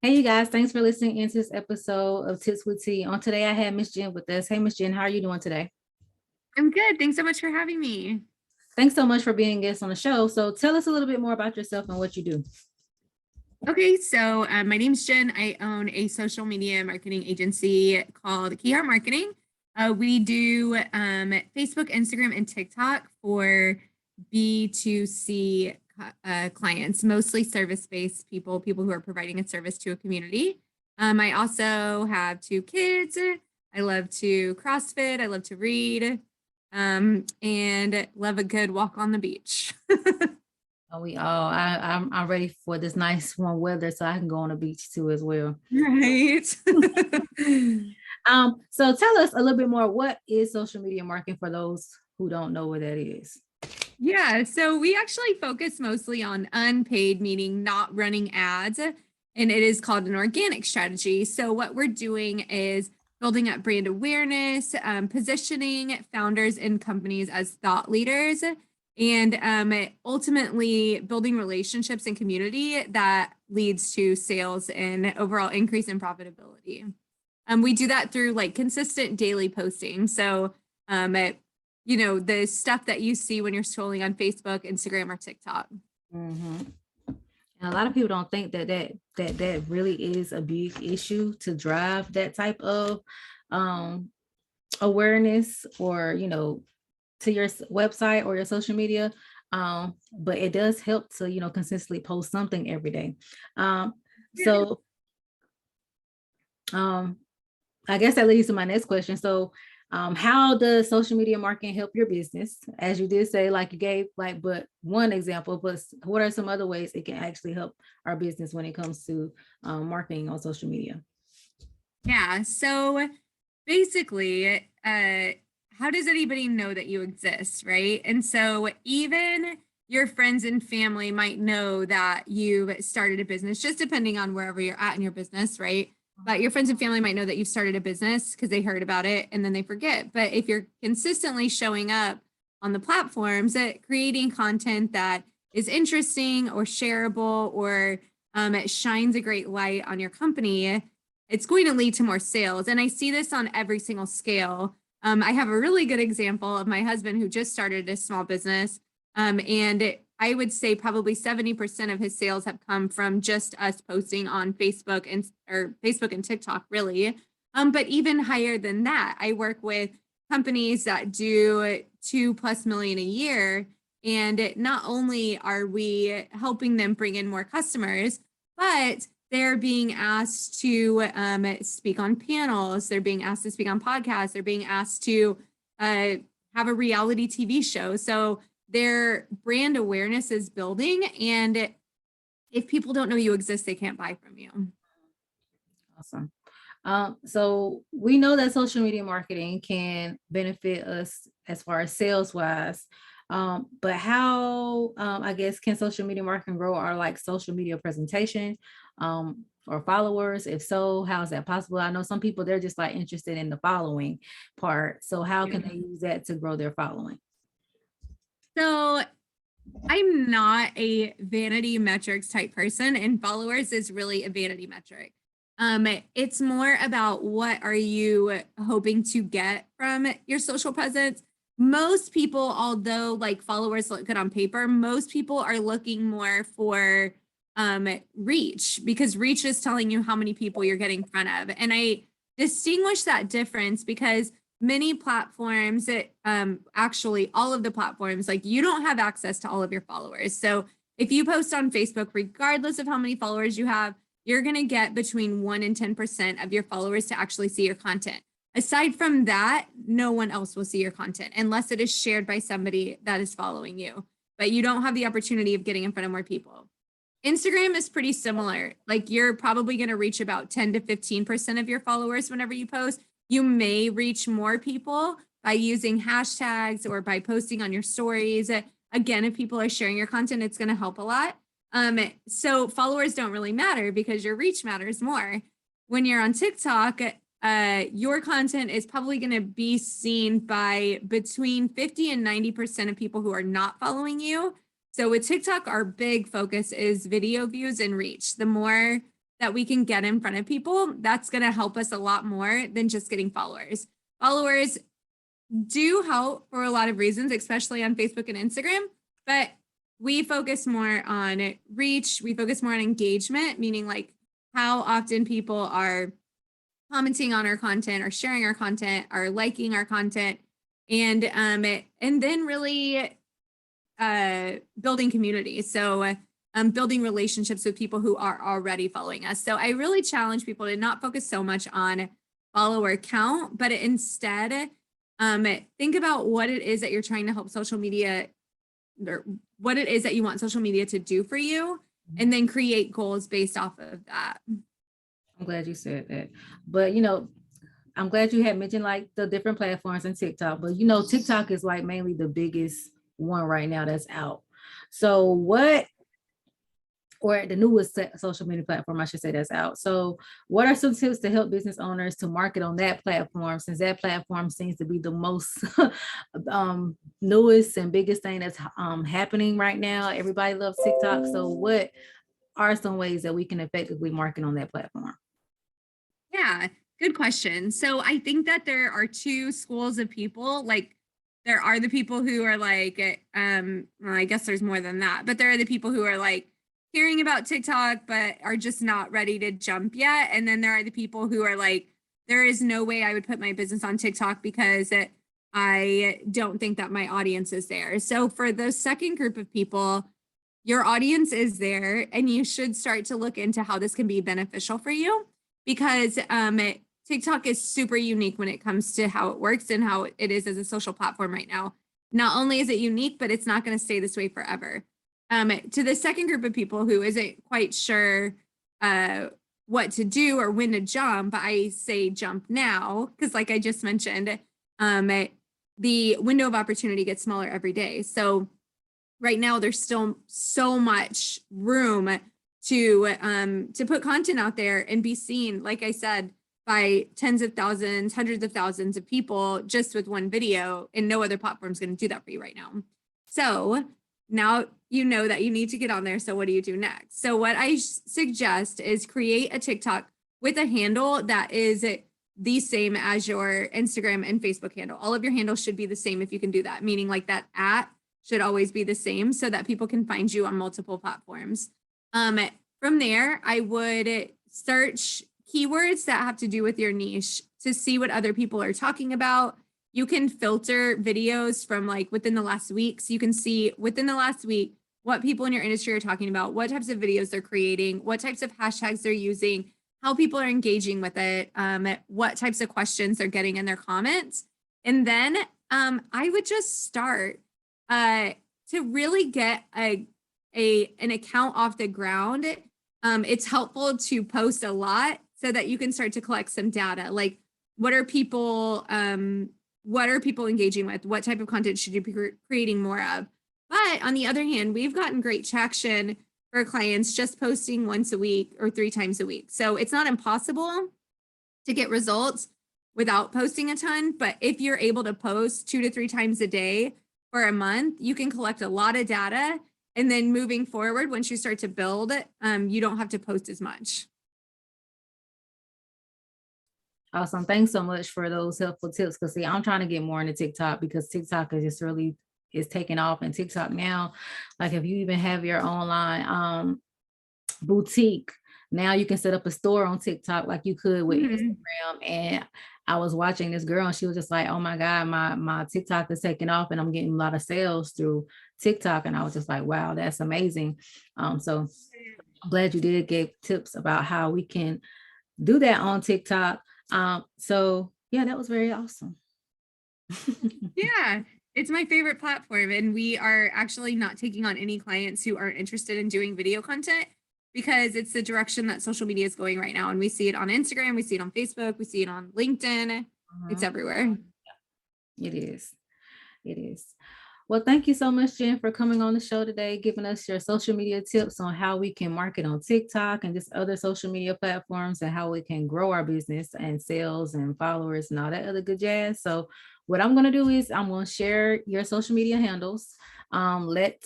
Hey, you guys, thanks for listening into this episode of Tips with T. On today, I have Miss Jen with us. Hey, Miss Jen, how are you doing today? I'm good. Thanks so much for having me. Thanks so much for being a guest on the show. So tell us a little bit more about yourself and what you do. Okay, so my name's Jen. I own a social media marketing agency called Kee Hart Marketing. We do Facebook, Instagram, and TikTok for B2C clients, mostly service-based people who are providing a service to a community. I also have two kids. I love to CrossFit. I love to read, and love a good walk on the beach. Oh, we all, I'm ready for this nice warm weather so I can go on the beach too as well. Right. So tell us a little bit more. What is social media marketing for those who don't know what that is? Yeah, so we actually focus mostly on unpaid, meaning not running ads, and it is called an organic strategy. So what we're doing is building up brand awareness, positioning founders and companies as thought leaders, and ultimately building relationships and community that leads to sales and overall increase in profitability. We do that through like consistent daily posting. So the stuff that you see when you're scrolling on Facebook, Instagram, or TikTok. Mhm. And a lot of people don't think that really is a big issue to drive that type of um, awareness or to your website or your social media. But it does help to consistently post something every day. So um, I guess that leads to my next question. So how does social media marketing help your business? As you did say, like you gave but one example, but what are some other ways it can actually help our business when it comes to marketing on social media? Yeah. So basically, how does anybody know that you exist, right? And so even your friends and family might know that you've started a business, just depending on wherever you're at in your business, right? But your friends and family might know that you've started a business because they heard about it and then they forget. But if you're consistently showing up on the platforms, creating content that is interesting or shareable or it shines a great light on your company, it's going to lead to more sales. And I see this on every single scale. I have a really good example of my husband who just started a small business. I would say probably 70% of his sales have come from just us posting on Facebook and TikTok, really. But even higher than that, I work with companies that do 2+ million a year. And not only are we helping them bring in more customers, but they're being asked to speak on panels. They're being asked to speak on podcasts. They're being asked to have a reality TV show. So their brand awareness is building. And if people don't know you exist, they can't buy from you. Awesome. So we know that social media marketing can benefit us as far as sales wise. But how, I guess, can social media marketing grow our like social media presentation or followers? If so, how is that possible? I know some people, they're just like interested in the following part. So how can they use that to grow their following? So I'm not a vanity metrics type person, and followers is really a vanity metric. It's more about what are you hoping to get from your social presence. Most people, although like followers look good on paper, most people are looking more for reach, because reach is telling you how many people you're getting in front of. And I distinguish that difference because many platforms, actually all of the platforms, like you don't have access to all of your followers. So if you post on Facebook, regardless of how many followers you have, you're going to get between 1 and 10% of your followers to actually see your content. Aside from that, no one else will see your content unless it is shared by somebody that is following you. But you don't have the opportunity of getting in front of more people. Instagram is pretty similar. Like you're probably going to reach about 10 to 15% of your followers whenever you post. You may reach more people by using hashtags or by posting on your stories. Again, if people are sharing your content, it's going to help a lot. So followers don't really matter because your reach matters more. When you're on TikTok, your content is probably going to be seen by between 50 and 90% of people who are not following you. So with TikTok, our big focus is video views and reach. The more that we can get in front of people, that's going to help us a lot more than just getting followers. Followers do help for a lot of reasons, especially on Facebook and Instagram, but we focus more on reach. We focus more on engagement, meaning like how often people are commenting on our content or sharing our content or liking our content, and then really building community. So building relationships with people who are already following us. So I really challenge people to not focus so much on follower count, but instead think about what it is that you're trying to help social media, or what it is that you want social media to do for you, and then create goals based off of that. I'm glad you said that. But I'm glad you had mentioned like the different platforms and TikTok, but TikTok is like mainly the biggest one right now that's out. So or the newest social media platform, I should say, that's out. So what are some tips to help business owners to market on that platform, since that platform seems to be the most newest and biggest thing that's happening right now? Everybody loves TikTok. So what are some ways that we can effectively market on that platform? Yeah, good question. So I think that there are two schools of people. Like there are the people who are like, well, I guess there's more than that, but there are the people who are like hearing about TikTok, but are just not ready to jump yet. And then there are the people who are like, there is no way I would put my business on TikTok because I don't think that my audience is there. So for the second group of people, your audience is there, and you should start to look into how this can be beneficial for you, because TikTok is super unique when it comes to how it works and how it is as a social platform right now. Not only is it unique, but it's not going to stay this way forever. To the second group of people who isn't quite sure what to do or when to jump, I say jump now, because like I just mentioned, the window of opportunity gets smaller every day. So right now there's still so much room to put content out there and be seen, like I said, by tens of thousands, hundreds of thousands of people just with one video, and no other platform is going to do that for you right now. So now you know that you need to get on there. So what do you do next? So what I suggest is create a TikTok with a handle that is the same as your Instagram and Facebook handle. All of your handles should be the same if you can do that, meaning like that @ should always be the same so that people can find you on multiple platforms. From there, I would search keywords that have to do with your niche to see what other people are talking about. You can filter videos from like within the last week. So you can see within the last week what people in your industry are talking about, what types of videos they're creating, what types of hashtags they're using, how people are engaging with it, what types of questions they're getting in their comments. And then I would just start to really get an account off the ground. It's helpful to post a lot so that you can start to collect some data. Like what are people engaging with? What type of content should you be creating more of? But on the other hand, we've gotten great traction for clients just posting once a week or 3 times a week. So it's not impossible to get results without posting a ton. But if you're able to post 2 to 3 times a day for a month, you can collect a lot of data. And then moving forward, once you start to build, you don't have to post as much. Awesome. Thanks so much for those helpful tips. Because see, I'm trying to get more into TikTok because TikTok is just really is taking off. And TikTok now, like if you even have your online boutique, now you can set up a store on TikTok like you could with Instagram. And I was watching this girl and she was just like, oh my God, my TikTok is taking off and I'm getting a lot of sales through TikTok. And I was just like, wow, that's amazing. So I'm glad you did give tips about how we can do that on TikTok. So yeah, that was very awesome. Yeah, it's my favorite platform. And we are actually not taking on any clients who aren't interested in doing video content because it's the direction that social media is going right now. And we see it on Instagram, we see it on Facebook, we see it on LinkedIn. It's everywhere. It is. It is. Well, thank you so much, Jen, for coming on the show today, giving us your social media tips on how we can market on TikTok and just other social media platforms and how we can grow our business and sales and followers and all that other good jazz. So what I'm going to do is I'm going to share your social media handles. Let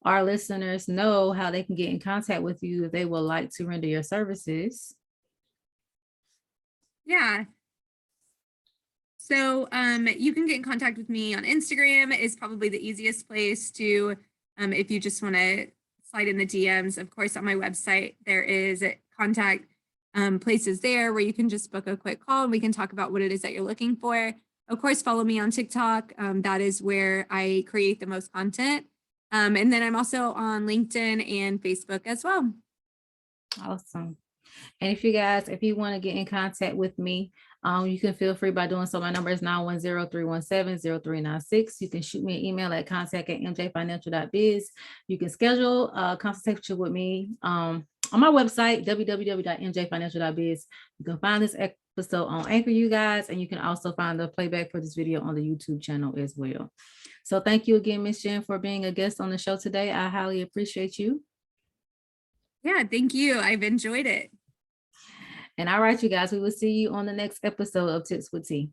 our listeners know how they can get in contact with you if they would like to render your services. Yeah. So you can get in contact with me on Instagram is probably the easiest place to, if you just want to slide in the DMs. Of course, on my website, there is contact places there where you can just book a quick call and we can talk about what it is that you're looking for. Of course, follow me on TikTok. That is where I create the most content. And then I'm also on LinkedIn and Facebook as well. Awesome. And if you want to get in contact with me, you can feel free by doing so. My number is 910-317-0396. You can shoot me an email at contact@mjfinancial.biz. You can schedule a consultation with me on my website, www.mjfinancial.biz. You can find this episode on Anchor, you guys, and you can also find the playback for this video on the YouTube channel as well. So thank you again, Ms. Jen, for being a guest on the show today. I highly appreciate you. Yeah, thank you. I've enjoyed it. And all right, you guys, we will see you on the next episode of Tips with T.